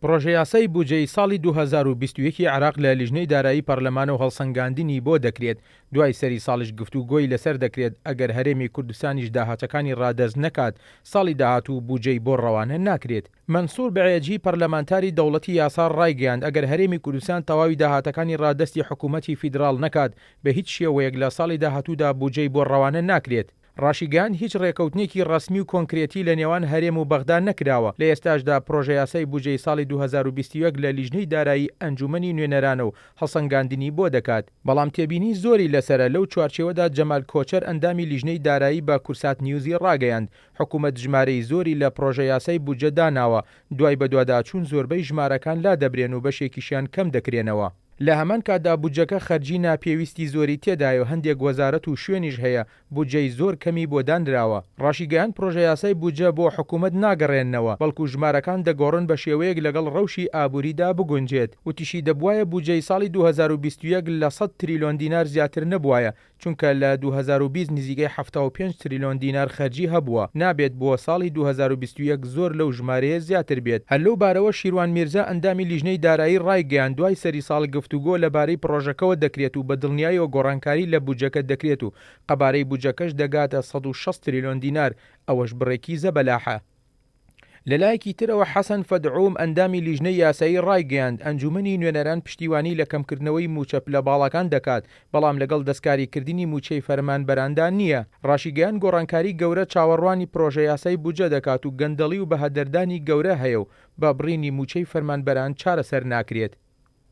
پرۆژە یاسای بودجەی ساڵی 2021 عراق لە لیژنەی دارایی پەرلەمان و هەڵسەنگاندنی بۆ دەکرێت. دوای سەری ساڵیش گفتوگۆی لەسەر دەکرێت ئەگەر هەرێمی کوردستانیش داهاتەکانی ڕادەست نەکات ساڵی داهاتوو بودجەی بۆ ڕەوانە ناکرێت. منسوور بەعێجی پەرلەمانتاری دەوڵەتی یاسار ڕایگەیاند ئەگەر هەرێمی کوردستان تەواوی داهاتەکانی ڕادەستی حکوومەتی فیدراڵ نەکات بە هیچ شێوەیەک لە ساڵی داهاتوودا بودجەی بۆ ڕەوانە ناکرێت. ڕاشیگەیاند هیچ ڕێکەوتنێکی ڕەسمی و کۆنکرێتی لە نێوان هەرێم و بەغدا نەکراوە. لە ئێستاشدا پرۆژە یاسای بودجەی ساڵی 2021 لە لیژنەی دارایی ئەنجومەنی نوێنەرانە و هەڵسەنگاندنی بۆ دەکات. بەڵام تێبینی زۆری لەسرە. لەو چوارچێوەدا جەمال کۆچەر ئەندامی لیژنەی دارایی بە کورسات نیوزی ڕاگەیاند حکوومەت ژمارەی زۆری لە پرۆژە یاسای بودجە داناوە، دوای بەدواداچوون زۆربەی ژمارەکان لا دەبرێن و بەشێکیشیان کەم دەکرێنەوە. لە هەمان کاتدا بودجەکە خەرجی ناپێویستی زۆری تێدایە و هەندێک وەزارەت و شوێنیش هەیە بودجەی زۆر کەمی بۆ دانراوە. ڕاشیگەیاند پرۆژە یاسای بودجە بۆ حکوومەت ناگەڕێننەوە، بەڵکو ژمارەکان دەگۆڕن بە شێوەیەک لەگەڵ ڕەوشی ئابووریدا بگونجێت. وتیشی دەبوایە بودجەی ساڵی 2021 لە 100 تریلیۆن دینار زیاتر نەبوایە، چونکە لە 2020 نزیکەی 75 تریلیۆن دینار خەرجی هەبووە. نابێت بۆ ساڵی 2021 زۆر لەو ژمارەیە زیاتر بێت. هەر لەو بارەوە شیروان میرزا ئەندامی لیژنەی دارایی ڕایگەیاند دوای سەری ساڵ گفتوگۆ لەبارەی پرۆژەکەەوە دەکرێت و بە دڵنیاییەوە گۆڕانکاری لە بودجەکە دەکرێت و قەبارەی بودجەکەش دەگاتە 160 تریلیۆن دینار، ئەوەش بڕێکی زەبەلاحە. لەلایەکی ترەوە حەسەن فەدعوم ئەندامی لیژنەی یاسایی ڕایگەیاند ئەنجومەنی نوێنەران پشتیوانی لە کەمکردنەوەی موچەپ لە باڵەکان دەکات، بەڵام لەگەڵ دەستکاریکردنی موچەی فەرمانبەراندا نییە. ڕاشیگەیاند گۆڕانکاری گەورە چاوەڕوانی پرۆژە یاسای بودجە دەکات و گەندەڵی و بەهەدەردانی گەورە هەیە و بە بڕینی موچەی فەرمانبەران چارەسەر ناکرێت.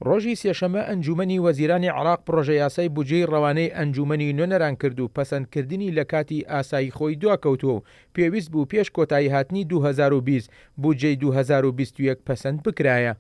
ڕۆژی سێشەمە ئەنجومەنی وەزیرانی عراق پرۆژە یاسای بودجەی ڕەوانەی ئەنجومەنی نوێنەران کرد و پەسەندکردنی لە کاتی ئاسایی خۆی دواکەوتووە و پێویست بوو پێش کۆتایی هاتنی 2020 بودجەی 2021 پەسەند بکرایە.